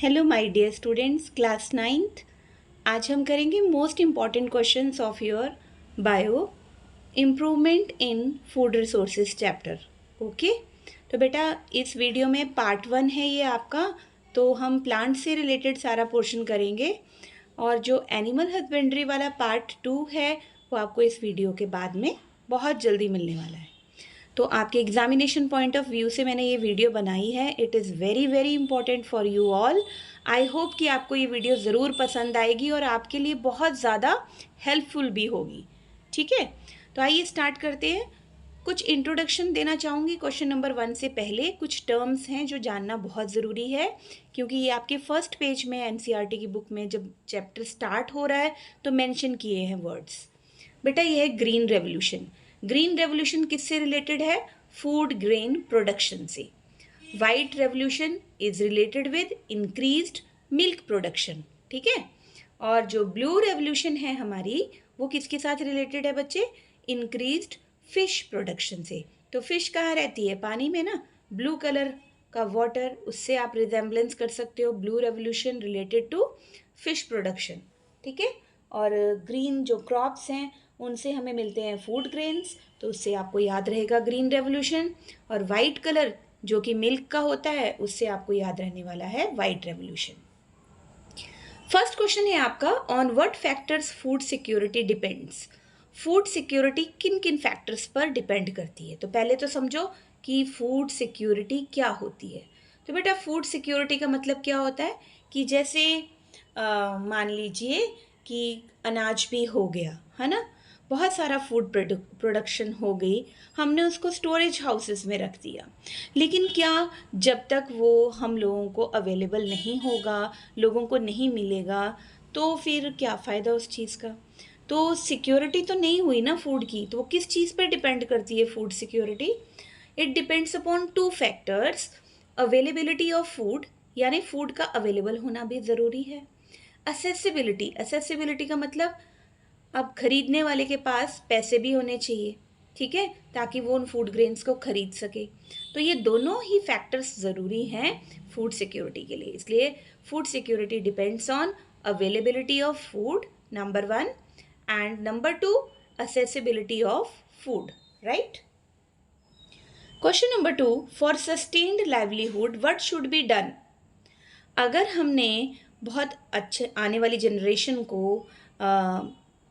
Hello my dear students, class 9th। आज हम करेंगे most important questions of your bio improvement in food resources chapter. Okay, तो बेटा इस वीडियो में पार्ट 1 है ये आपका। तो हम प्लांट से रिलेटेड सारा पोर्शन करेंगे और जो एनिमल हस्बेंड्री वाला पार्ट 2 है वो आपको इस वीडियो के बाद में बहुत जल्दी मिलने वाला है। तो आपके एग्जामिनेशन पॉइंट ऑफ व्यू से मैंने ये वीडियो बनाई है। It is very very important for you all. I hope कि आपको ये वीडियो ज़रूर पसंद आएगी और आपके लिए बहुत ज़्यादा हेल्पफुल भी होगी। ठीक है, तो आइए स्टार्ट करते हैं। कुछ इंट्रोडक्शन देना चाहूँगी क्वेश्चन नंबर 1 से पहले। कुछ टर्म्स हैं जो जानना बहुत ज़रूरी है, क्योंकि ये आपके फर्स्ट पेज में एनसीईआरटी की बुक में जब चैप्टर स्टार्ट हो रहा है तो मेंशन किए हैं वर्ड्स। बेटा ये है ग्रीन रेवोल्यूशन। ग्रीन रेवोल्यूशन किससे रिलेटेड है? फूड ग्रेन प्रोडक्शन से। White revolution is related with increased milk production. ठीक है, और जो ब्लू रेवोल्यूशन है हमारी वो किसके साथ रिलेटेड है बच्चे? इंक्रीज्ड फिश प्रोडक्शन से। तो फिश कहाँ रहती है? पानी में ना। ब्लू कलर का वाटर, उससे आप रिजेम्बलेंस कर सकते हो। Blue revolution related to fish production. ठीक है, और ग्रीन जो क्रॉप्स हैं उनसे हमें मिलते हैं फूड ग्रेन्स, तो उससे आपको याद रहेगा ग्रीन रेवोल्यूशन। और वाइट कलर जो कि मिल्क का होता है उससे आपको याद रहने वाला है वाइट रेवोल्यूशन। फर्स्ट क्वेश्चन है आपका, on what factors food security depends. Food security किन किन फैक्टर्स पर डिपेंड करती है? तो पहले तो समझो कि फूड सिक्योरिटी क्या होती है। तो बेटा फूड सिक्योरिटी का मतलब क्या होता है कि जैसे मान लीजिए कि अनाज भी हो गया है ना, बहुत सारा फूड प्रोडक्शन हो गई, हमने उसको स्टोरेज हाउसेस में रख दिया, लेकिन क्या जब तक वो हम लोगों को अवेलेबल नहीं होगा, लोगों को नहीं मिलेगा, तो फिर क्या फ़ायदा उस चीज़ का? तो सिक्योरिटी तो नहीं हुई ना फूड की। तो वो किस चीज़ पर डिपेंड करती है food security? It depends upon 2 factors. Availability of food, यानी फूड का अवेलेबल होना भी ज़रूरी है। असेसिबिलिटी, असेसिबिलिटी का मतलब अब खरीदने वाले के पास पैसे भी होने चाहिए, ठीक है, ताकि वो उन फूड ग्रेन्स को खरीद सके। तो ये दोनों ही फैक्टर्स ज़रूरी हैं फूड सिक्योरिटी के लिए। इसलिए food security depends on availability of food, number 1, and number 2 accessibility of food, right. Question number 2, for sustained livelihood what should be done. अगर हमने बहुत अच्छे आने वाली जनरेशन को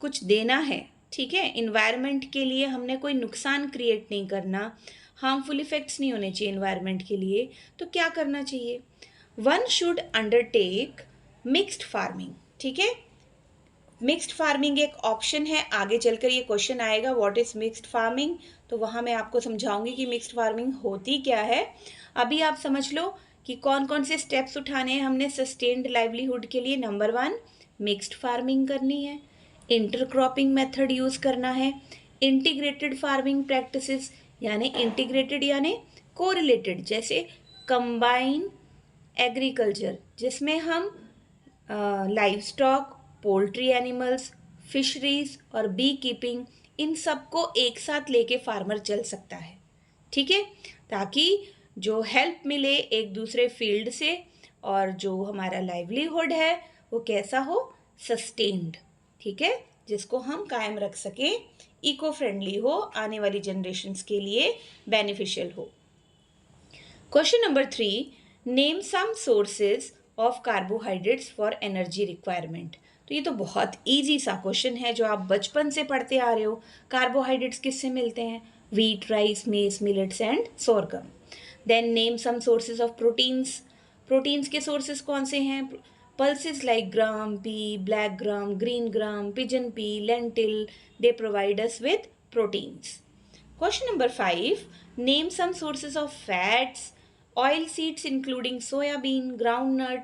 कुछ देना है, ठीक है, इन्वायरमेंट के लिए हमने कोई नुकसान क्रिएट नहीं करना, हार्मफुल इफ़ेक्ट्स नहीं होने चाहिए इन्वायरमेंट के लिए, तो क्या करना चाहिए? One should undertake mixed farming. ठीक है, मिक्स्ड फार्मिंग एक ऑप्शन है। आगे चलकर ये क्वेश्चन आएगा व्हाट इज़ मिक्स्ड फार्मिंग, तो वहाँ मैं आपको समझाऊंगी कि मिक्स्ड फार्मिंग होती क्या है। अभी आप समझ लो कि कौन कौन से स्टेप्स उठाने हैं हमने सस्टेन्ड लाइवलीहुड के लिए। नंबर 1, मिक्स्ड फार्मिंग करनी है, इंटरक्रॉपिंग मेथड यूज़ करना है, इंटीग्रेटेड फार्मिंग प्रैक्टिसेस, यानी इंटीग्रेटेड यानी कोरिलेटेड, जैसे कंबाइन एग्रीकल्चर जिसमें हम live stock, poultry animals, fisheries और बी कीपिंग, इन सबको एक साथ लेके फार्मर चल सकता है। ठीक है, ताकि जो हेल्प मिले एक दूसरे फील्ड से और जो हमारा लाइवलीहुड है वो कैसा हो? सस्टेन्ड। ठीक है, जिसको हम कायम रख सकें, इको फ्रेंडली हो, आने वाली जनरेशन्स के लिए बेनिफिशियल हो। Question number 3, name some sources of carbohydrates for energy requirement. तो ये तो बहुत इजी सा क्वेश्चन है जो आप बचपन से पढ़ते आ रहे हो। कार्बोहाइड्रेट्स किससे मिलते हैं? Wheat, rice, maize, millets and sorghum. Then name some sources of proteins. Proteins के सोर्सेज कौन से हैं? Pulses like gram, pea, black gram, green gram, pigeon pea, lentil, they provide us with proteins. Question number 5, name some sources of fats. Oil seeds including soyabean, groundnut,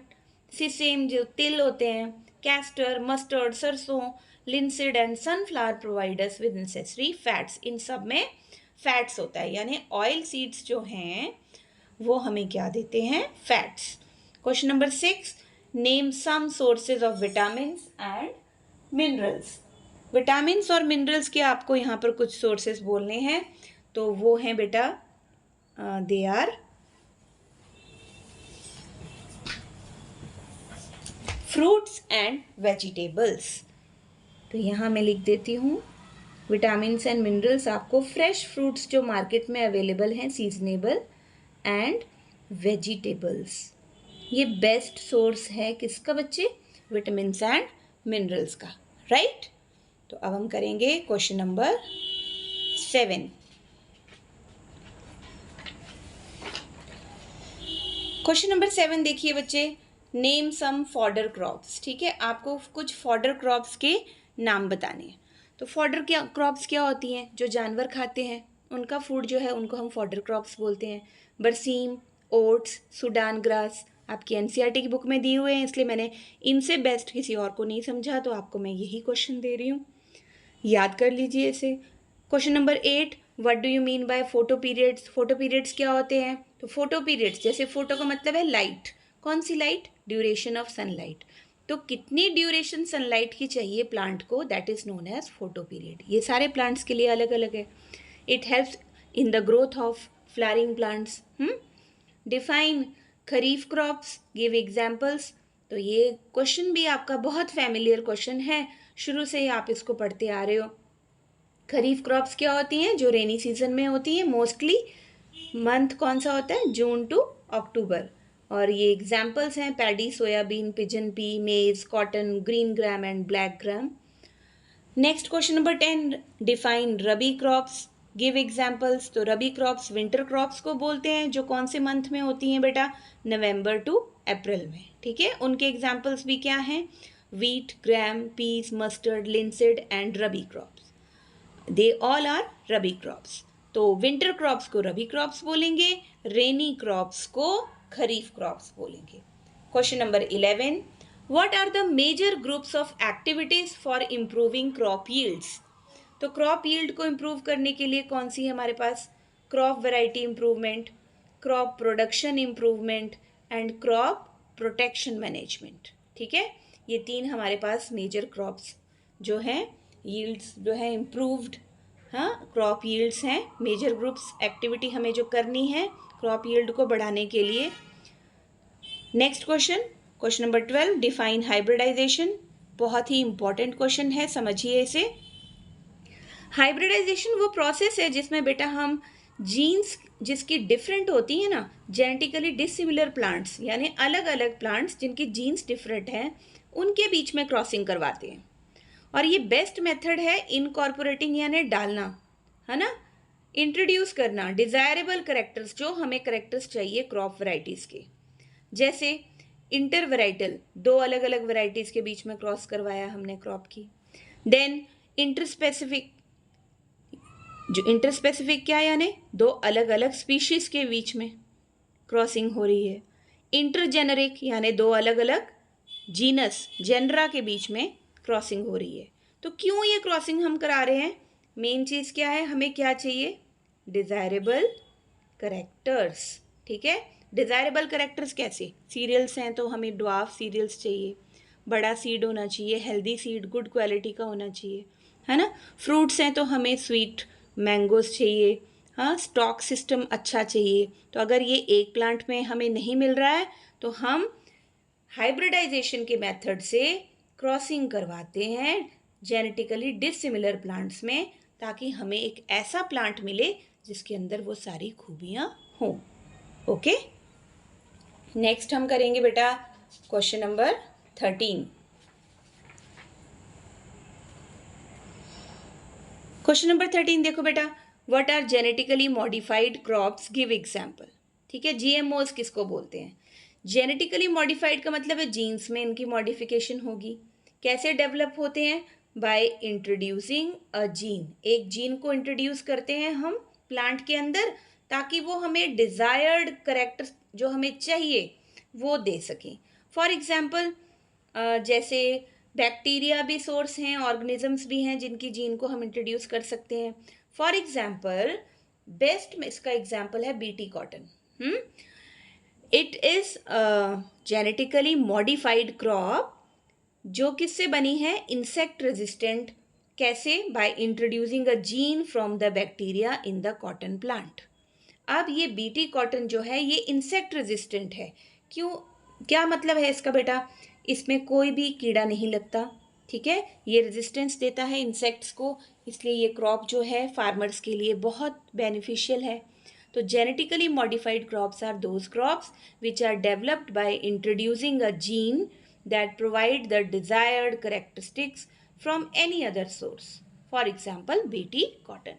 sesame जो तिल होते हैं, castor, mustard, सरसों, linseed and sunflower provide us with necessary fats. इन सब में fats होता है, यानी ऑयल सीड्स जो हैं वो हमें क्या देते हैं? Fats. Question number 6, name some sources of vitamins and minerals. Vitamins और मिनरल्स के आपको यहाँ पर कुछ सोर्सेज बोलने हैं, तो वो हैं बेटा they are fruits and vegetables. तो यहाँ मैं लिख देती हूँ विटामिन्स एंड मिनरल्स आपको फ्रेश फ्रूट्स जो मार्केट में अवेलेबल हैं, सीजनेबल, एंड वेजिटेबल्स। ये बेस्ट सोर्स है किसका बच्चे? विटामिन्स एंड मिनरल्स का, राइट। तो अब हम करेंगे क्वेश्चन नंबर 7। क्वेश्चन नंबर 7 देखिए बच्चे, नेम सम फॉडर क्रॉप्स। ठीक है, आपको कुछ फॉडर क्रॉप्स के नाम बताने हैं। तो फॉडर क्या क्रॉप्स क्या होती हैं? जो जानवर खाते हैं उनका फूड जो है उनको हम फॉडर क्रॉप्स बोलते हैं। बरसीम, ओट्स, सूडान ग्रास आपकी एनसीईआरटी की बुक में दिए हुए हैं, इसलिए मैंने इनसे बेस्ट किसी और को नहीं समझा, तो आपको मैं यही क्वेश्चन दे रही हूँ, याद कर लीजिए इसे। Question number 8, what do you mean by photo periods. Photo periods क्या होते हैं? तो फोटो पीरियड्स, जैसे फोटो का मतलब है लाइट, कौन सी लाइट? Duration of sunlight. तो कितनी ड्यूरेशन सनलाइट की चाहिए प्लांट को, that is known as photo period. ये सारे प्लांट्स के लिए अलग अलग है। It helps in the growth of flowering plants. Define kharif crops, give examples. तो ये क्वेश्चन भी आपका बहुत फैमिलियर क्वेश्चन है, शुरू से ही आप इसको पढ़ते आ रहे हो। खरीफ क्रॉप्स क्या होती हैं? जो रेनी सीजन में होती हैं, मोस्टली मंथ कौन सा होता है? जून टू अक्टूबर। और ये एग्जाम्पल्स हैं पैडी, सोयाबीन, पिजन पी, मेज, cotton, green gram and black gram. Next question number 10, define rabi crops, give examples. तो रबी क्रॉप्स विंटर क्रॉप्स को बोलते हैं, जो कौन से मंथ में होती हैं बेटा? नवंबर टू अप्रैल में। ठीक है, उनके एग्जाम्पल्स भी क्या हैं? Wheat, gram, peas, mustard, linseed and rabi crops, they all are rabi crops. तो विंटर क्रॉप्स को रबी क्रॉप्स बोलेंगे, रेनी क्रॉप्स को खरीफ क्रॉप्स बोलेंगे। Question number 11, what are the major groups of activities for improving crop yields. तो crop yield को improve करने के लिए कौन सी है हमारे पास? Crop variety improvement, crop production improvement and crop protection management. ठीक है, ये 3 हमारे पास मेजर क्रॉप्स जो हैं, यील्ड्स जो है इम्प्रूव्ड, हाँ, क्रॉप यील्ड्स हैं। मेजर ग्रुप्स एक्टिविटी हमें जो करनी है क्रॉप यील्ड को बढ़ाने के लिए। Next question, question number 12, define hybridization. बहुत ही इंपॉर्टेंट क्वेश्चन है, समझिए इसे। हाइब्रिडाइजेशन वो प्रोसेस है जिसमें बेटा हम जीन्स जिसकी डिफरेंट होती है ना, जेनेटिकली डिसिमिलर प्लांट्स, यानी अलग अलग प्लांट्स जिनकी जीन्स डिफरेंट हैं, उनके बीच में क्रॉसिंग करवाते हैं। और ये बेस्ट मेथड है इनकॉर्पोरेटिंग, यानी डालना, है ना, इंट्रोड्यूस करना डिज़ायरेबल करेक्टर्स, जो हमें करेक्टर्स चाहिए क्रॉप वैरायटीज़ के। जैसे इंटर वेराइटल, 2 अलग अलग वेराइटीज़ के बीच में क्रॉस करवाया हमने क्रॉप की। देन इंटरस्पेसिफिक, जो इंटरस्पेसिफिक क्या, यानी 2 अलग अलग स्पीशीज़ के बीच में क्रॉसिंग हो रही है। इंटरजेनरिक, यानी 2 अलग अलग जीनस, जेनरा के बीच में क्रॉसिंग हो रही है। तो क्यों ये क्रॉसिंग हम करा रहे हैं? मेन चीज़ क्या है, हमें क्या चाहिए? Desirable characters. ठीक है, डिज़ायरेबल करेक्टर्स कैसे? सीरियल्स हैं तो हमें ड्वार्फ सीरियल्स चाहिए, बड़ा सीड होना चाहिए, हेल्दी सीड, गुड क्वालिटी का होना चाहिए, है ना। फ्रूट्स हैं तो हमें स्वीट मैंगोज चाहिए, हाँ, स्टॉक सिस्टम अच्छा चाहिए। तो अगर ये एक प्लांट में हमें नहीं मिल रहा है तो हम हाइब्रिडाइजेशन के मेथड से क्रॉसिंग करवाते हैं जेनेटिकली डिसिमिलर प्लांट्स में, ताकि हमें एक ऐसा प्लांट मिले जिसके अंदर वो सारी खूबियाँ हों। ओके, नेक्स्ट हम करेंगे बेटा क्वेश्चन नंबर 13। क्वेश्चन नंबर 13 देखो बेटा, what are genetically modified crops, give example. ठीक है, जीएमओज किसको बोलते हैं? जेनेटिकली मॉडिफाइड का मतलब है जीन्स में इनकी मॉडिफिकेशन होगी। कैसे डेवलप होते हैं? बाय इंट्रोड्यूसिंग अ जीन, एक जीन को इंट्रोड्यूस करते हैं हम प्लांट के अंदर, ताकि वो हमें डिज़ायर्ड करेक्टर जो हमें चाहिए वो दे सकें। फॉर एग्जाम्पल, जैसे बैक्टीरिया भी सोर्स हैं, ऑर्गेनिजम्स भी हैं जिनकी जीन को हम इंट्रोड्यूस कर सकते हैं। फॉर एग्जाम्पल, बेस्ट में इसका एग्जाम्पल है BT cotton. It is genetically modified crop जो किससे बनी है? Insect resistant. कैसे? By introducing a gene from the bacteria in the cotton plant. अब ये बीटी कॉटन जो है ये इंसेक्ट रेजिस्टेंट है। क्यों क्या मतलब है इसका बेटा? इसमें कोई भी कीड़ा नहीं लगता, ठीक है, ये रेजिस्टेंस देता है इंसेक्ट्स को, इसलिए ये क्रॉप जो है फार्मर्स के लिए बहुत बेनिफिशियल है। तो genetically modified crops are those crops which are developed by introducing a gene that provide the desired characteristics from any other source. For example, BT cotton.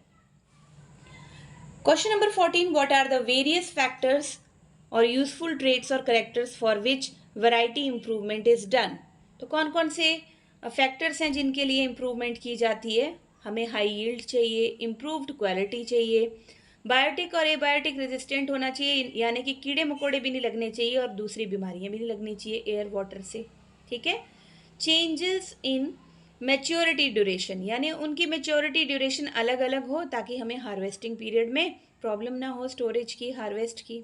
Question number 14. What are the various factors or useful traits or characters for which variety improvement is done? तो कौन कौन से factors हैं जिनके लिए improvement की जाती है? हमें हाई यील्ड चाहिए, इम्प्रूव्ड क्वालिटी चाहिए, बायोटिक और एबायोटिक रेजिस्टेंट होना चाहिए, यानी कि कीड़े मकोड़े भी नहीं लगने चाहिए और दूसरी बीमारियां भी नहीं लगनी चाहिए एयर वाटर से, ठीक है। चेंजेस इन मैच्योरिटी ड्यूरेशन, यानी उनकी मैच्योरिटी ड्यूरेशन अलग अलग हो ताकि हमें हार्वेस्टिंग पीरियड में प्रॉब्लम ना हो स्टोरेज की, हार्वेस्ट की।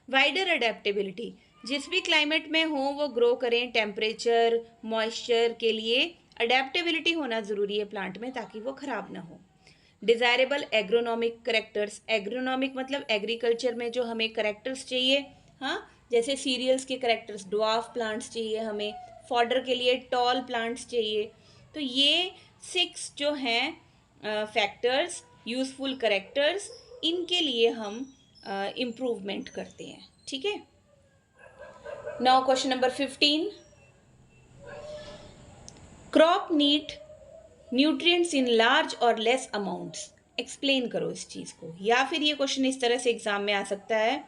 वाइडर अडेप्टेबिलिटी, जिस भी क्लाइमेट में हो वो ग्रो करें, टेम्परेचर मॉइस्चर के लिए अडेप्टेबिलिटी होना ज़रूरी है प्लांट में ताकि वो ख़राब ना हो। डिज़ायरेबल एग्रोनॉमिक करेक्टर्स, एग्रोनॉमिक मतलब एग्रीकल्चर में जो हमें करेक्टर्स चाहिए, हाँ, जैसे सीरियल्स के करेक्टर्स, ड्वार्फ प्लांट्स चाहिए हमें, फॉडर के लिए टॉल प्लांट्स चाहिए। तो ये 6 जो हैं फैक्टर्स, यूज़फुल करेक्टर्स, इनके लिए हम इम्प्रूवमेंट करते हैं, ठीक है। Now question number 15, crop need nutrients in large और लेस अमाउंट्स, एक्सप्लेन करो इस चीज़ को। या फिर ये क्वेश्चन इस तरह से एग्जाम में आ सकता है,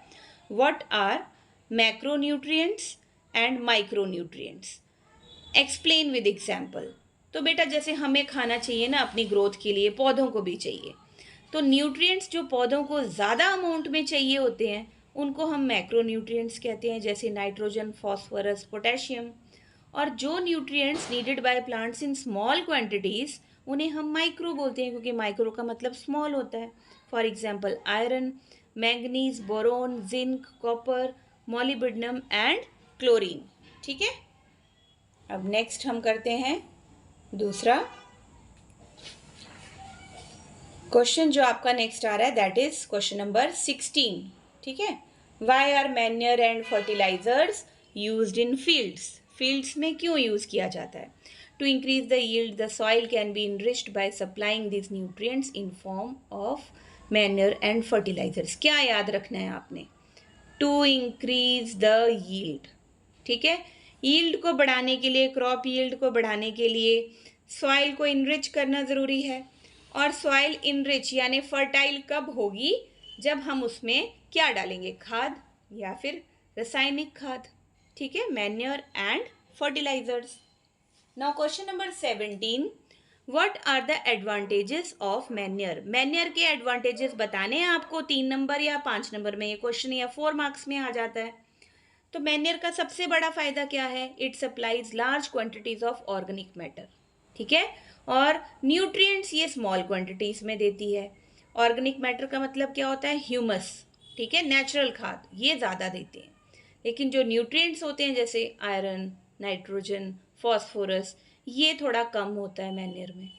what are macro nutrients and micro nutrients, explain with example. तो बेटा जैसे हमें खाना चाहिए ना अपनी ग्रोथ के लिए, पौधों को भी चाहिए, तो न्यूट्रिएंट्स जो पौधों को ज़्यादा अमाउंट में चाहिए होते हैं उनको हम मैक्रो न्यूट्रिएंट्स कहते हैं, जैसे नाइट्रोजन, फॉस्फोरस, पोटेशियम। और जो nutrients needed by plants in small quantities उन्हें हम माइक्रो बोलते हैं, क्योंकि माइक्रो का मतलब स्मॉल होता है। For example iron, manganese, boron, zinc, copper, molybdenum and chlorine, ठीक है। अब नेक्स्ट हम करते हैं दूसरा क्वेश्चन जो आपका नेक्स्ट आ रहा है, दैट इज क्वेश्चन नंबर 16, ठीक है। Why are manure and fertilizers used in fields, fields में क्यों यूज़ किया जाता है? To increase the yield the soil can be enriched by supplying this nutrients in form of manure and fertilizers. क्या याद रखना है आपने? टू इंक्रीज द यील्ड, ठीक है। यील्ड को बढ़ाने के लिए, क्रॉप यील्ड को बढ़ाने के लिए सॉइल को इनरिच करना ज़रूरी है। और सॉइल इनरिच यानी फर्टाइल कब होगी? जब हम उसमें क्या डालेंगे? खाद या फिर रासायनिक खाद, ठीक है, manure and fertilizers. Now question number 17, what are the advantages of manure? Manure के एडवांटेजेस बताने हैं आपको 3 नंबर या 5 नंबर में, ये क्वेश्चन या 4 मार्क्स में आ जाता है। तो मैन्योर का सबसे बड़ा फायदा क्या है? It supplies large quantities of organic matter, ठीक है, और न्यूट्रिएंट्स ये स्मॉल क्वांटिटीज में देती है। ऑर्गेनिक मैटर का मतलब क्या होता है? ह्यूमस, ठीक है, नेचुरल खाद, ये ज़्यादा देते हैं। लेकिन जो न्यूट्रिएंट्स होते हैं जैसे आयरन, नाइट्रोजन, फॉस्फोरस, ये थोड़ा कम होता है मैन्योर में।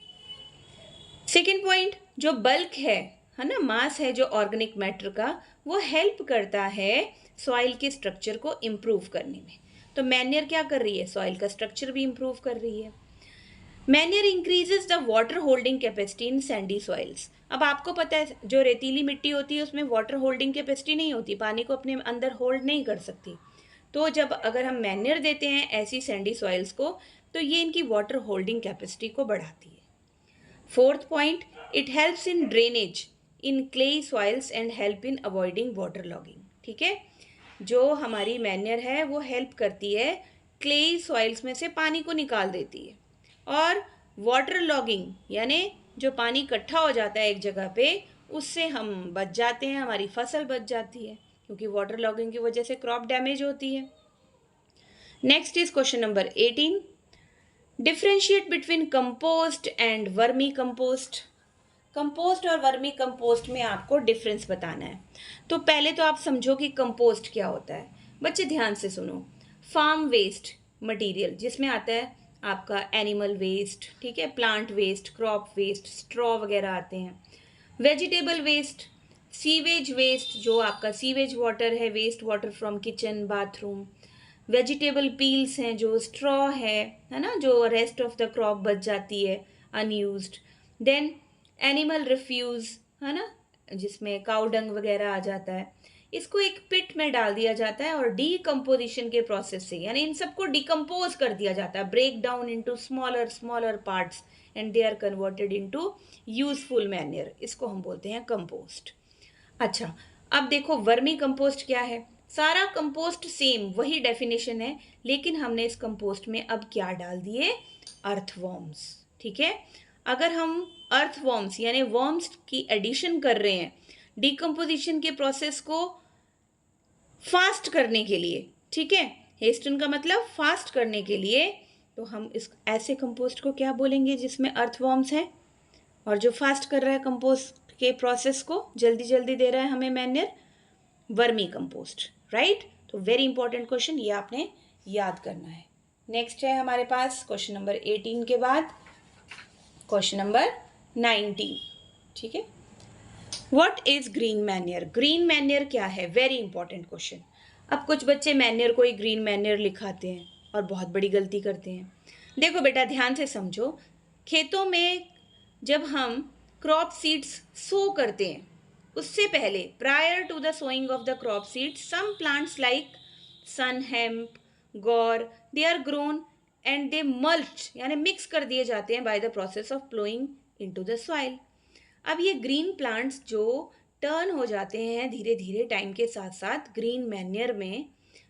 सेकेंड पॉइंट, जो बल्क है ना, मास है जो ऑर्गेनिक मैटर का, वो हेल्प करता है सॉइल के स्ट्रक्चर को इम्प्रूव करने में। तो मैन्योर क्या कर रही है? सॉइल का स्ट्रक्चर भी इम्प्रूव कर रही है। Manure increases the water holding capacity in Sandy soils. अब आपको पता है जो रेतीली मिट्टी होती है उसमें वाटर होल्डिंग कैपेसिटी नहीं होती, पानी को अपने अंदर होल्ड नहीं कर सकती। तो जब अगर हम मैन्योर देते हैं ऐसी सैंडी सॉइल्स को, तो ये इनकी वाटर होल्डिंग कैपेसिटी को बढ़ाती है। Fourth point, it helps in drainage in clayey soils and help in avoiding water logging, ठीक है। जो हमारी मैन्योर है वो हेल्प करती है क्लेई सॉइल्स में से पानी को निकाल देती है, और वाटर लॉगिंग यानी जो पानी इकट्ठा हो जाता है एक जगह पे, उससे हम बच जाते हैं, हमारी फसल बच जाती है, क्योंकि वाटर लॉगिंग की वजह से क्रॉप डैमेज होती है। Next is question number 18, differentiate between compost and vermi compost. Compost और वर्मी कंपोस्ट में आपको डिफरेंस बताना है। तो पहले तो आप समझो कि कंपोस्ट क्या होता है। बच्चे ध्यान से सुनो। फार्म वेस्ट मटेरियल, जिसमें आता है आपका एनिमल वेस्ट, ठीक है, plant waste, crop waste, straw वगैरह आते हैं। वेजिटेबल वेस्ट, सीवेज वेस्ट, जो आपका सीवेज वाटर है, waste water from kitchen, bathroom, vegetable peels हैं, जो स्ट्रॉ है ना, जो रेस्ट ऑफ द क्रॉप बच जाती है अनयूज्ड। देन एनिमल रिफ्यूज़, है ना, जिसमें काउ डंग वगैरह आ जाता है, इसको एक पिट में डाल दिया जाता है और डीकम्पोजिशन के प्रोसेस से, यानी इन सबको डिकम्पोज कर दिया जाता है, break down into smaller smaller parts and they are converted into useful manure. इसको हम बोलते हैं कंपोस्ट। अच्छा, अब देखो वर्मी कंपोस्ट क्या है। सारा कंपोस्ट सेम वही डेफिनेशन है, लेकिन हमने इस कंपोस्ट में अब क्या डाल दिए, अर्थवॉर्म्स। ठीक है, अगर हम अर्थवॉर्म्स यानी वर्म्स की एडिशन कर रहे हैं डिकम्पोजिशन के प्रोसेस को फास्ट करने के लिए, ठीक है, हेस्टन का मतलब फास्ट करने के लिए, तो हम इस ऐसे कंपोस्ट को क्या बोलेंगे जिसमें अर्थवॉर्म्स है और जो फास्ट कर रहा है कंपोस्ट के प्रोसेस को, जल्दी जल्दी दे रहा है हमें मैन्योर, वर्मी कंपोस्ट। राइट, तो वेरी इंपॉर्टेंट क्वेश्चन, ये आपने याद करना है। नेक्स्ट है हमारे पास क्वेश्चन नंबर 18 के बाद क्वेश्चन नंबर 19। ठीक है, what is green manure? Green manure क्या है, वेरी इंपॉर्टेंट क्वेश्चन। अब कुछ बच्चे मैन्योर को ही ग्रीन मैन्योर लिखाते हैं और बहुत बड़ी गलती करते हैं। देखो बेटा, ध्यान से समझो, खेतों में जब हम क्रॉप सीड्स सो करते हैं, उससे पहले prior to the sowing of the crop seeds some plants like sun hemp guar they are grown and they mulch, यानी मिक्स कर दिए जाते हैं by the process of ploughing into the soil. अब ये ग्रीन प्लांट्स जो टर्न हो जाते हैं धीरे धीरे टाइम के साथ साथ ग्रीन मैन्योर में,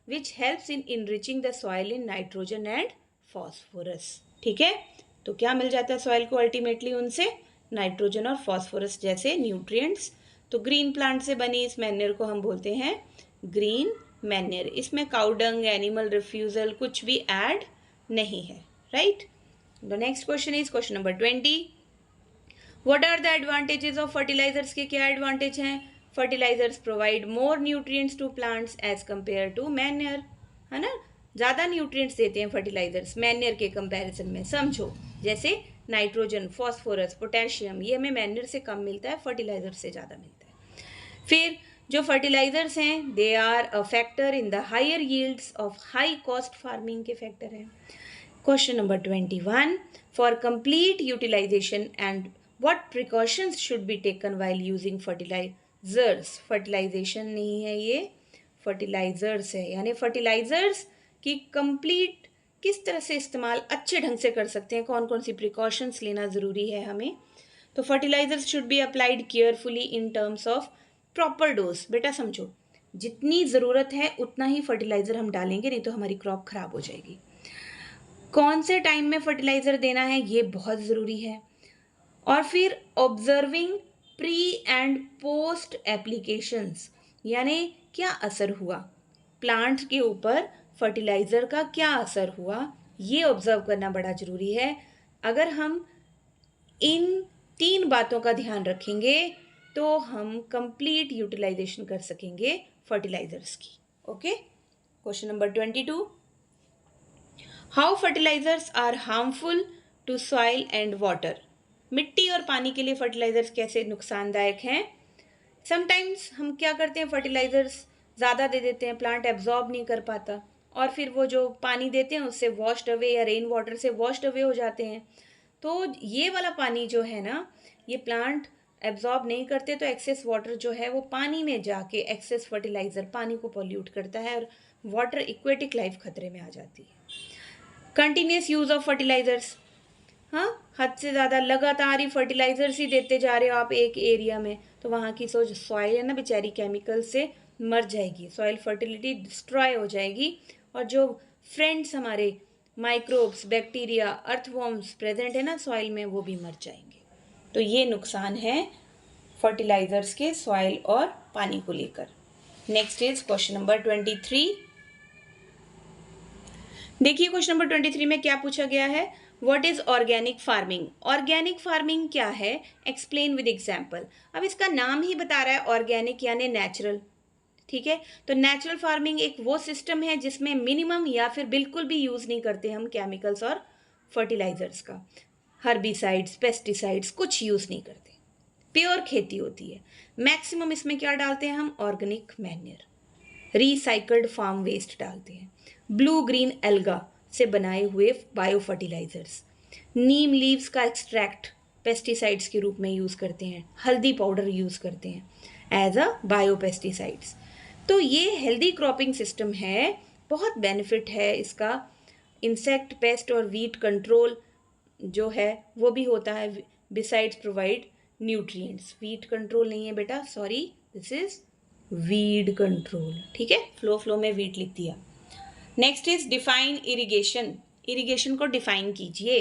which helps in enriching the soil in nitrogen and phosphorus. ठीक है, तो क्या मिल जाता है सॉइल को अल्टीमेटली उनसे, नाइट्रोजन और फॉस्फोरस जैसे न्यूट्रिएंट्स। तो ग्रीन प्लांट से बनी इस मैन्योर को हम बोलते हैं ग्रीन मैन्योर। इसमें काउडंग, एनिमल रिफ्यूजल कुछ भी ऐड नहीं है। Right, the next question is question number 20। What are the advantages of fertilizers? के क्या एडवांटेज हैं? Fertilizers provide more nutrients to plants as compare to manure, है ना, ज़्यादा न्यूट्रिएंट्स देते हैं फर्टिलाइजर्स मैन्योर के कंपैरिजन में। समझो, जैसे नाइट्रोजन, फॉस्फोरस, पोटेशियम, ये हमें मैन्योर से कम मिलता है, फर्टिलाइजर से ज़्यादा मिलता है। फिर जो फर्टिलाइजर्स हैं, they are a factor in the higher yields of high cost farming के फैक्टर हैं। Question number 21, for complete utilization and what precautions should be taken while using fertilizers? Fertilization नहीं है ये, फर्टिलाइजर्स है, यानी फर्टिलाइजर्स की complete किस तरह से इस्तेमाल अच्छे ढंग से कर सकते हैं, कौन कौन सी प्रिकॉशंस लेना ज़रूरी है हमें। तो fertilizers should be applied carefully in terms of proper dose. बेटा समझो, जितनी ज़रूरत है उतना ही फर्टिलाइजर हम डालेंगे, नहीं तो हमारी क्रॉप खराब हो जाएगी। कौन से टाइम में फर्टिलाइजर देना है ये बहुत ज़रूरी है। और फिर observing pre and post applications, यानी क्या असर हुआ प्लांट के ऊपर, फर्टिलाइज़र का क्या असर हुआ, ये ऑब्जर्व करना बड़ा ज़रूरी है। अगर हम इन 3 बातों का ध्यान रखेंगे तो हम कंप्लीट यूटिलाइजेशन कर सकेंगे फर्टिलाइजर्स की। Okay, question number 22, how fertilizers are harmful to soil and water? मिट्टी और पानी के लिए फर्टिलाइजर्स कैसे नुकसानदायक हैं? समटाइम्स हम क्या करते हैं, फर्टिलाइजर्स ज़्यादा दे देते हैं, प्लांट एब्जॉर्ब नहीं कर पाता, और फिर वो जो पानी देते हैं उससे वॉश्ड अवे या रेन वाटर से वॉश्ड अवे हो जाते हैं। तो ये वाला पानी जो है ना, ये प्लांट एब्जॉर्ब नहीं करते, तो एक्सेस वाटर जो है वो पानी में जाके एक्सेस फर्टिलाइजर पानी को पॉल्यूट करता है और वाटर इक्वेटिक लाइफ खतरे में आ जाती है। कंटिन्यूस यूज़ ऑफ फर्टिलाइजर्स, हाँ, हद से ज़्यादा लगातार ही फर्टिलाइजर्स ही देते जा रहे हो आप एक एरिया में, तो वहाँ की सॉइल है ना बेचारी केमिकल से मर जाएगी, सॉइल फर्टिलिटी डिस्ट्रॉय हो जाएगी, और जो फ्रेंड्स हमारे माइक्रोब्स, बैक्टीरिया, अर्थवॉर्म्स प्रेजेंट है ना सॉइल में, वो भी मर जाएंगे। तो ये नुकसान है फर्टिलाइजर्स के सॉइल और पानी को लेकर। Next is question number 23। देखिए क्वेश्चन नंबर 23 में क्या पूछा गया है, what is organic farming? Organic farming क्या है, एक्सप्लेन विद एग्जाम्पल। अब इसका नाम ही बता रहा है ऑर्गेनिक यानी नेचुरल। ठीक है, तो नेचुरल फार्मिंग एक वो सिस्टम है जिसमें मिनिमम या फिर बिल्कुल भी यूज़ नहीं करते हम केमिकल्स और फर्टिलाइजर्स का, हर्बिसाइड्स, पेस्टिसाइड्स कुछ यूज़ नहीं करते, प्योर खेती होती है। मैक्सिमम इसमें क्या डालते हैं हम, organic manure, recycled farm waste डालते हैं। ब्लू ग्रीन एल्गा से बनाए हुए बायो फर्टिलाइजर्स, नीम लीव्स का एक्सट्रैक्ट पेस्टिसाइड्स के रूप में यूज़ करते हैं, हल्दी पाउडर यूज़ करते हैं एज अ बायो पेस्टिसाइड्स। तो ये हेल्दी क्रॉपिंग सिस्टम है, बहुत बेनिफिट है इसका। इंसेक्ट, पेस्ट और वीट कंट्रोल जो है वो भी होता है, besides provide nutrients. Wheat control नहीं है बेटा, sorry, this is weed control. ठीक है, फ्लो में वीट लिख दिया। Next is define irrigation. Irrigation को डिफाइन कीजिए।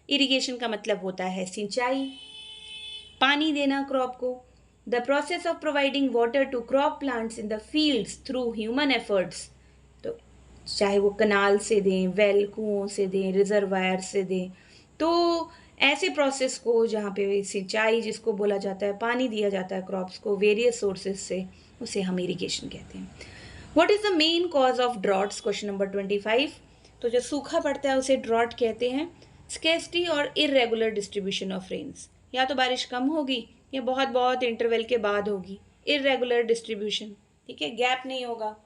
इरिगेशन का मतलब होता है सिंचाई, पानी देना क्रॉप को। The process of providing water to crop plants in the fields through human efforts. तो चाहे वो कनाल से दें, वेल, कुओं से दें, रिजर्वायर से दें, तो ऐसे प्रोसेस को जहाँ पे सिंचाई जिसको बोला जाता है, पानी दिया जाता है क्रॉप्स को वेरियस सोर्सेज से, उसे हम इरिगेशन कहते हैं। What is the main cause of droughts, question number 25। तो जो सूखा पड़ता है उसे ड्रॉट कहते हैं। स्केर्सिटी और इरेगुलर डिस्ट्रीब्यूशन ऑफ रेन्स, या तो बारिश कम होगी या बहुत बहुत इंटरवल के बाद होगी। इरेगुलर डिस्ट्रीब्यूशन, ठीक है, गैप नहीं होगा,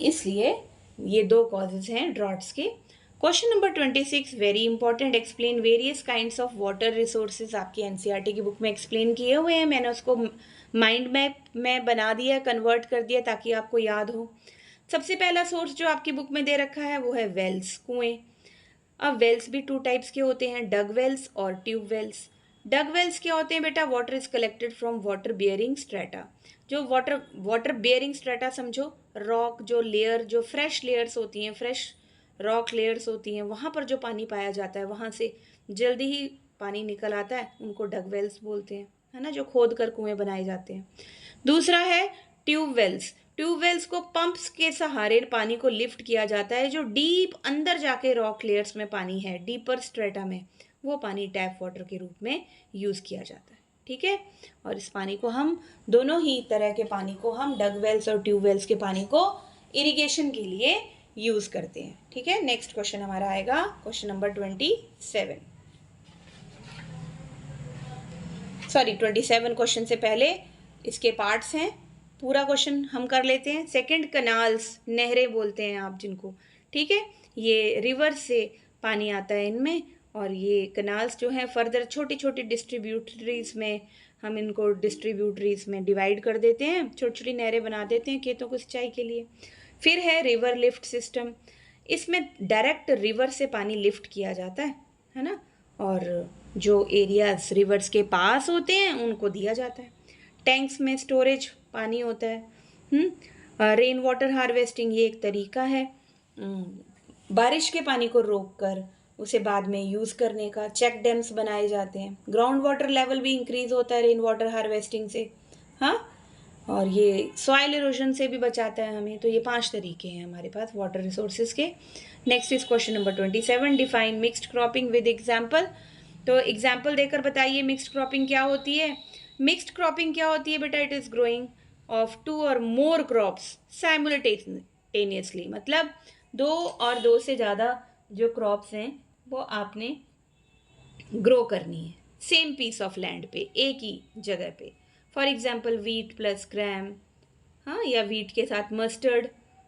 इसलिए ये दो कॉजेज हैं ड्रॉट्स के। Question number 26 very important, explain various kinds of water resources. आपकी एनसीईआरटी की बुक में एक्सप्लेन किए हुए हैं, मैंने उसको माइंड मैप में बना दिया, कन्वर्ट कर दिया ताकि आपको याद हो। सबसे पहला सोर्स जो आपकी बुक में दे रखा है वो है वेल्स, कुएं। अब वेल्स भी टू टाइप्स के होते हैं, डग वेल्स और ट्यूब वेल्स। डग वेल्स क्या होते हैं बेटा? Water is collected from water bearing strata. जो वाटर बियरिंग स्ट्रेटा समझो, रॉक जो लेयर, जो फ्रेश लेयर्स होती हैं, फ्रेश रॉक लेयर्स होती हैं, वहाँ पर जो पानी पाया जाता है, वहाँ से जल्दी ही पानी निकल आता है, उनको डग वेल्स बोलते हैं, है ना, जो खोद कर कुएं बनाए जाते हैं। दूसरा है ट्यूब वेल्स। ट्यूब वेल्स को पंप्स के सहारे पानी को लिफ्ट किया जाता है, जो डीप अंदर जाके रॉक लेयर्स में पानी है, डीपर स्ट्रेटा में, वो पानी टैप वाटर के रूप में यूज़ किया जाता है। ठीक है, और इस पानी को हम, दोनों ही तरह के पानी को हम, डग वेल्स और ट्यूब वेल्स के पानी को इरिगेशन के लिए यूज़ करते हैं। ठीक है, नेक्स्ट क्वेश्चन हमारा आएगा क्वेश्चन नंबर 27। सॉरी, 27 क्वेश्चन से पहले इसके पार्ट्स हैं, पूरा क्वेश्चन हम कर लेते हैं। सेकंड, कनाल्स, नहरें बोलते हैं आप जिनको, ठीक है, ये रिवर से पानी आता है इनमें, और ये कनाल्स जो हैं फर्दर छोटी छोटी डिस्ट्रीब्यूटरीज में, हम इनको डिस्ट्रीब्यूटरीज में डिवाइड कर देते हैं, छोटी छोटी नहरें बना देते हैं खेतों को सिंचाई के लिए। फिर है रिवर लिफ्ट सिस्टम, इसमें डायरेक्ट रिवर से पानी लिफ्ट किया जाता है ना, और जो एरियाज रिवर्स के पास होते हैं उनको दिया जाता है। टैंक्स में स्टोरेज पानी होता है। रेन वाटर हार्वेस्टिंग ये एक तरीका है, बारिश के पानी को रोक कर उसे बाद में यूज़ करने का। चेक डैम्स बनाए जाते हैं। ग्राउंड वाटर लेवल भी इंक्रीज होता है रेन वाटर हार्वेस्टिंग से, हाँ, और ये सॉइल इरोजन से भी बचाता है हमें। तो ये 5 तरीके हैं हमारे पास वाटर रिसोर्सेज के। Next is question number 27, define mixed cropping with example. तो एग्जाम्पल देकर बताइए मिक्स्ड क्रॉपिंग क्या होती है। मिक्स्ड क्रॉपिंग क्या होती है बेटा? इट इज़ ग्रोइंग ऑफ 2 और मोर क्रॉप्स साइमल्टेनियसली, मतलब 2 और 2 से ज़्यादा जो क्रॉप्स हैं वो आपने ग्रो करनी है सेम पीस ऑफ लैंड पे, एक ही जगह पे। फॉर एग्जाम्पल वीट प्लस ग्राम, हाँ, या वीट के साथ मस्टर्ड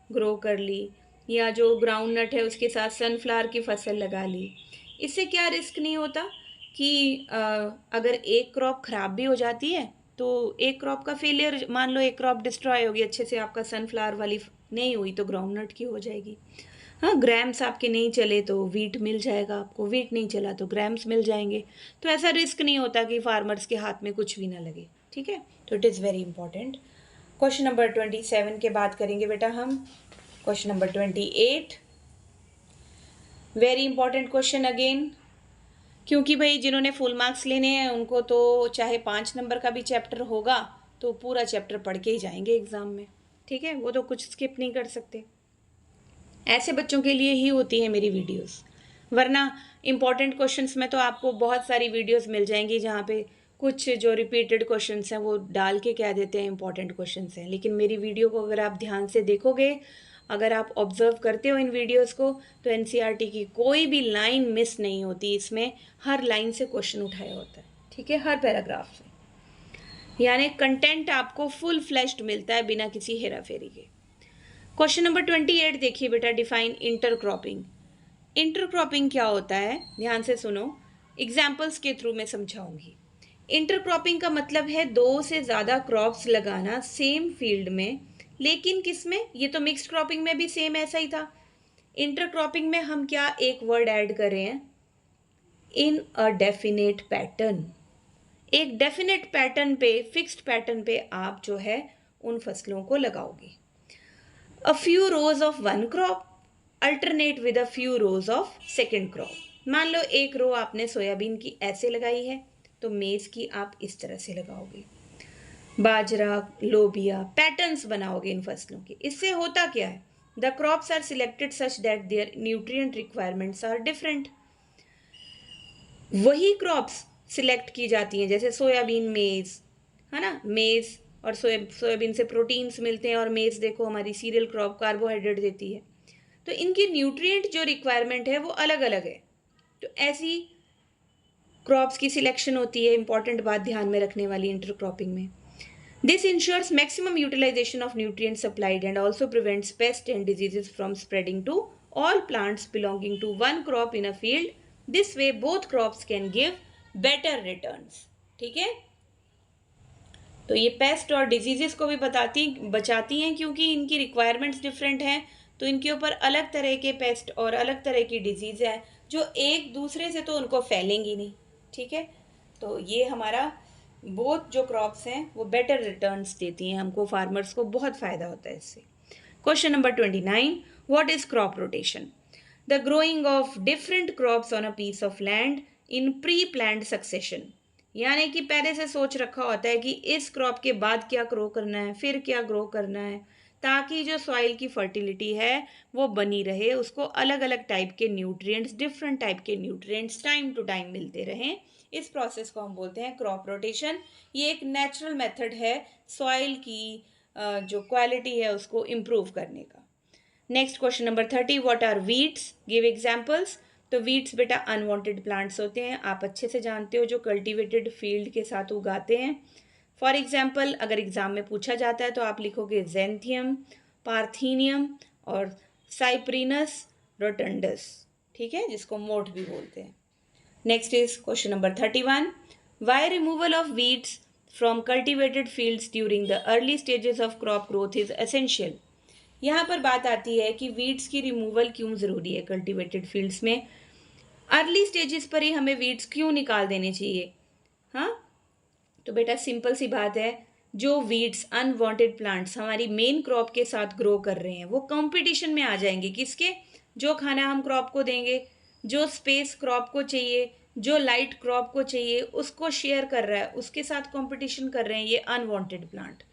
ग्रो कर ली, या जो ग्राउंड नट है उसके साथ सनफ्लावर की फसल लगा ली। इससे क्या रिस्क नहीं होता कि अगर एक क्रॉप ख़राब भी हो जाती है तो एक क्रॉप का फेलियर, मान लो एक क्रॉप डिस्ट्रॉय होगी, अच्छे से आपका सनफ्लावर वाली नहीं हुई तो ग्राउंड नट की हो जाएगी। हाँ, ग्राम्स आपके नहीं चले तो वीट मिल जाएगा आपको, वीट नहीं चला तो ग्राम्स मिल जाएंगे। तो ऐसा रिस्क नहीं होता कि फार्मर्स के हाथ में कुछ भी ना लगे। ठीक है, तो it is very important. Question number 27 के बाद करेंगे बेटा हम question number 28, very important question again, क्योंकि भाई जिन्होंने फुल मार्क्स लेने हैं उनको तो चाहे 5 नंबर का भी चैप्टर होगा तो पूरा चैप्टर पढ़ के ही जाएंगे एग्ज़ाम में। ठीक है, वो तो कुछ स्किप नहीं कर सकते। ऐसे बच्चों के लिए ही होती है मेरी वीडियोस, वरना इंपॉर्टेंट क्वेश्चंस में तो आपको बहुत सारी वीडियोस मिल जाएंगी जहाँ पे कुछ जो रिपीटेड क्वेश्चंस हैं वो डाल के कह देते हैं इंपॉर्टेंट क्वेश्चंस हैं। लेकिन मेरी वीडियो को अगर आप ध्यान से देखोगे, अगर आप ऑब्जर्व करते हो इन वीडियोस को, तो एनसीईआरटी की कोई भी लाइन मिस नहीं होती। इसमें हर लाइन से क्वेश्चन उठाया होता है, ठीक है, हर पैराग्राफ से, यानी कंटेंट आपको फुल फ्लैश्ड मिलता है बिना किसी हेरा फेरी के। क्वेश्चन नंबर 28 देखिए बेटा, डिफाइन इंटरक्रॉपिंग। इंटरक्रॉपिंग क्या होता है, ध्यान से सुनो, एग्जाम्पल्स के थ्रू मैं समझाऊंगी। इंटरक्रॉपिंग का मतलब है 2 से ज़्यादा क्रॉप्स लगाना सेम फील्ड में, लेकिन किस में, ये तो मिक्स्ड क्रॉपिंग में भी सेम ऐसा ही था। इंटरक्रॉपिंग में हम क्या एक वर्ड ऐड कर रहे हैं, इन अ डेफिनेट पैटर्न। एक डेफिनेट पैटर्न पे, फिक्स्ड पैटर्न पे आप जो है उन फसलों को लगाओगे। A few rows of one crop alternate with a few rows of second crop. मान लो एक रो आपने सोयाबीन की ऐसे लगाई है, तो मेज की आप इस तरह से लगाओगे। बाजरा, लोबिया, पैटर्न्स बनाओगे इन फसलों के। इससे होता क्या है, the crops are selected such that their nutrient requirements are different. वही क्रॉप्स सिलेक्ट की जाती हैं, जैसे सोयाबीन, मेज, है ना, मेज और सोयाबीन से प्रोटीन्स मिलते हैं, और मेज देखो हमारी सीरियल क्रॉप कार्बोहाइड्रेट देती है। तो इनकी न्यूट्रिएंट जो रिक्वायरमेंट है वो अलग अलग है। तो ऐसी क्रॉप्स की सिलेक्शन होती है, इंपॉर्टेंट बात ध्यान में रखने वाली इंटरक्रॉपिंग में। This ensures maximum utilisation of nutrient supplied and also prevents pest and diseases from spreading to all plants belonging to one crop in a field. This way both crops can give better returns. ठीक है, तो ये paste और diseases को भी बचाती हैं, क्योंकि इनकी रिक्वायरमेंट्स डिफरेंट हैं, तो इनके ऊपर अलग तरह के पेस्ट और अलग तरह की डिजीज है, जो एक दूसरे से तो उनको फैलेंगी नहीं। ठीक है, तो ये हमारा बोथ जो क्रॉप्स हैं वो बेटर रिटर्न्स देती हैं हमको, फार्मर्स को बहुत फ़ायदा होता है इससे। Question number 29, what is crop rotation? The growing of different crops on a piece of land in pre planned succession. यानी कि पहले से सोच रखा होता है कि इस क्रॉप के बाद क्या ग्रो करना है, फिर क्या ग्रो करना है, ताकि जो सॉइल की फर्टिलिटी है वो बनी रहे, उसको अलग अलग टाइप के न्यूट्रिएंट्स, डिफरेंट टाइप के न्यूट्रिएंट्स टाइम टू टाइम मिलते रहें। इस प्रोसेस को हम बोलते हैं क्रॉप रोटेशन। ये एक नेचुरल मेथड है सॉइल की जो क्वालिटी है उसको इम्प्रूव करने का। Next question number 30, what are weeds? Give examples. तो वीड्स बेटा अनवांटेड प्लांट्स होते हैं, आप अच्छे से जानते हो, जो कल्टीवेटेड फील्ड के साथ उगाते हैं। फॉर एग्जाम्पल अगर एग्जाम में पूछा जाता है तो आप लिखोगे ज़ैंथियम, पार्थीनियम और साइप्रिनस रोटंडस, ठीक है, जिसको मोट भी बोलते हैं। Next is question number 31, why removal of weeds from cultivated fields during the early stages of crop growth is essential. यहाँ पर बात आती है कि वीड्स की रिमूवल क्यों ज़रूरी है कल्टिवेटेड फील्ड्स में, अर्ली स्टेजेस पर ही हमें वीड्स क्यों निकाल देने चाहिए? हाँ, तो बेटा सिंपल सी बात है, जो वीड्स अनवांटेड प्लांट्स हमारी मेन क्रॉप के साथ ग्रो कर रहे हैं वो कंपटीशन में आ जाएंगे। किसके? जो खाना हम क्रॉप को देंगे, जो स्पेस क्रॉप को चाहिए, जो लाइट क्रॉप को चाहिए, उसको शेयर कर रहा है, उसके साथ कंपटीशन कर रहे हैं ये अनवांटेड प्लांट।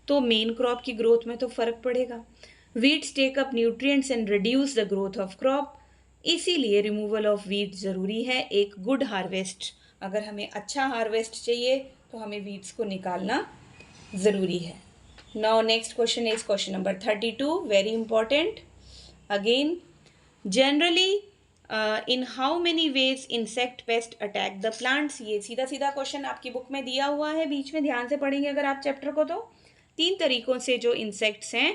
तो मेन क्रॉप की ग्रोथ में तो फर्क पड़ेगा। Weeds take up nutrients and reduce the growth of crop, इसीलिए रिमूवल ऑफ वीड्स ज़रूरी है एक गुड हार्वेस्ट। अगर हमें अच्छा हार्वेस्ट चाहिए तो हमें वीड्स को निकालना ज़रूरी है। Now next question is question number 32, very important again. Generally in how many ways insect pest attack the plants? ये सीधा सीधा क्वेश्चन आपकी बुक में दिया हुआ है, बीच में ध्यान से पढ़ेंगे अगर आप चैप्टर को तो। 3 तरीकों से जो इंसेक्ट्स हैं,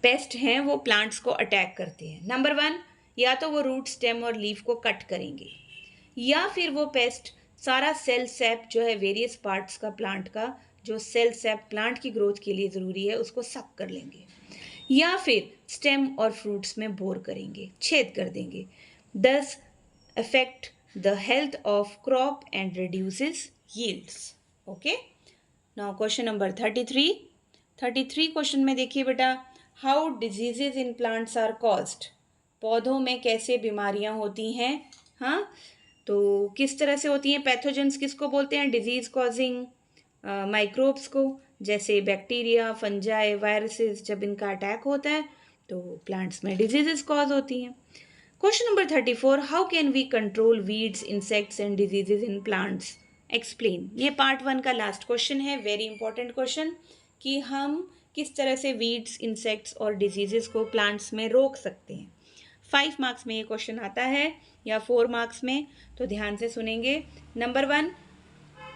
पेस्ट हैं, वो प्लांट्स को अटैक करते हैं। नंबर 1, या तो वो रूट, स्टेम और लीफ को कट करेंगे, या फिर वो पेस्ट सारा सेल सैप जो है वेरियस पार्ट्स का प्लांट का, जो सेल सैप प्लांट की ग्रोथ के लिए ज़रूरी है, उसको सक कर लेंगे, या फिर स्टेम और फ्रूट्स में बोर करेंगे, छेद कर देंगे। These affect the health of crop and reduces yields. Okay, now question number 33 question में देखिए बेटा, how diseases in plants are caused? पौधों में कैसे बीमारियां होती हैं? हाँ, तो किस तरह से होती हैं? पैथोजेंस किसको बोलते हैं? डिजीज कॉजिंग माइक्रोब्स को, जैसे बैक्टीरिया, फंजाई, वायरसेस, जब इनका अटैक होता है तो प्लांट्स में डिजीजेस कॉज होती हैं। Question number 34, how can we control weeds, insects and diseases in plants? Explain. ये पार्ट 1 का लास्ट क्वेश्चन है, वेरी इंपॉर्टेंट क्वेश्चन, कि हम किस तरह से वीड्स, इंसेक्ट्स और डिजीजेस को प्लांट्स में रोक सकते हैं। 5 मार्क्स में ये क्वेश्चन आता है या 4 मार्क्स में, तो ध्यान से सुनेंगे। नंबर 1,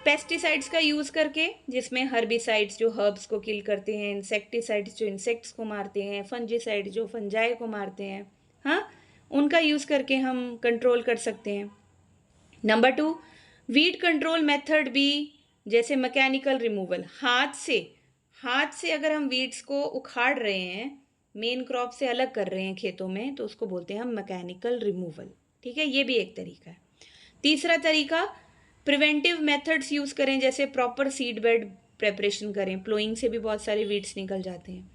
पेस्टिसाइड्स का यूज़ करके, जिसमें हर्बिसाइड्स जो हर्ब्स को किल करते हैं, इंसेक्टिसाइड्स जो इंसेक्ट्स को मारते हैं, फंजीसाइड जो फंजाई को मारते हैं, हाँ, उनका यूज़ करके हम कंट्रोल कर सकते हैं। नंबर 2, वीड कंट्रोल मेथड भी, जैसे मैकेनिकल रिमूवल, हाथ से अगर हम वीड्स को उखाड़ रहे हैं, मेन क्रॉप से अलग कर रहे हैं खेतों में, तो उसको बोलते हैं हम मैकेनिकल रिमूवल। ठीक है, ये भी एक तरीका है। तीसरा तरीका, प्रिवेंटिव मेथड्स यूज़ करें, जैसे प्रॉपर सीड बेड प्रेपरेशन करें, प्लोइंग से भी बहुत सारे वीड्स निकल जाते हैं।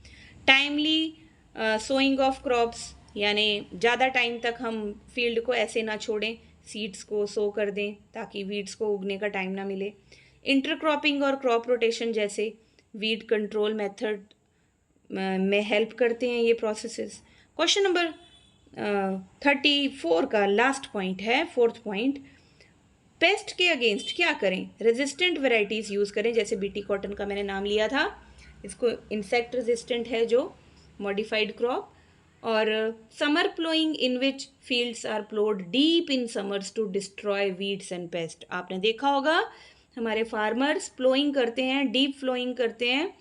टाइमली सोइंग ऑफ क्रॉप्स, यानी ज़्यादा टाइम तक हम फील्ड को ऐसे ना छोड़ें, सीड्स को सो कर दें ताकि वीड्स को उगने का टाइम ना मिले। इंटरक्रॉपिंग और क्रॉप रोटेशन जैसे वीड कंट्रोल मेथड में हेल्प करते हैं ये प्रोसेसेस। क्वेश्चन नंबर 34 का लास्ट पॉइंट है, फोर्थ पॉइंट, पेस्ट के अगेंस्ट क्या करें? रेजिस्टेंट वेराइटीज़ यूज़ करें, जैसे बीटी कॉटन का मैंने नाम लिया था, इसको इंसेक्ट रेजिस्टेंट है जो मॉडिफाइड क्रॉप। और summer ploughing in which fields are ploughed deep in summers to destroy weeds and pest. आपने देखा होगा हमारे फार्मर्स प्लोइंग करते हैं, डीप फ्लोइंग करते हैं,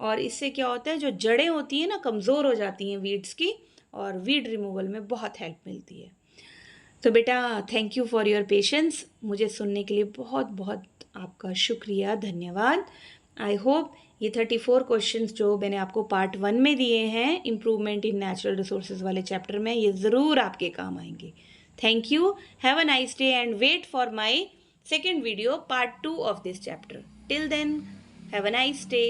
और इससे क्या होता है, जो जड़ें होती हैं ना, कमज़ोर हो जाती हैं वीड्स की, और वीड रिमूवल में बहुत हेल्प मिलती है। तो बेटा, thank you for your patience. मुझे सुनने के लिए बहुत बहुत आपका शुक्रिया, धन्यवाद। आई होप ये 34 क्वेश्चंस जो मैंने आपको पार्ट 1 में दिए हैं इम्प्रूवमेंट इन नेचुरल रिसोर्सेज वाले चैप्टर में, ये ज़रूर आपके काम आएंगे। Thank you, have a nice day and wait for my second video part 2 of this chapter. Till then, have a nice day.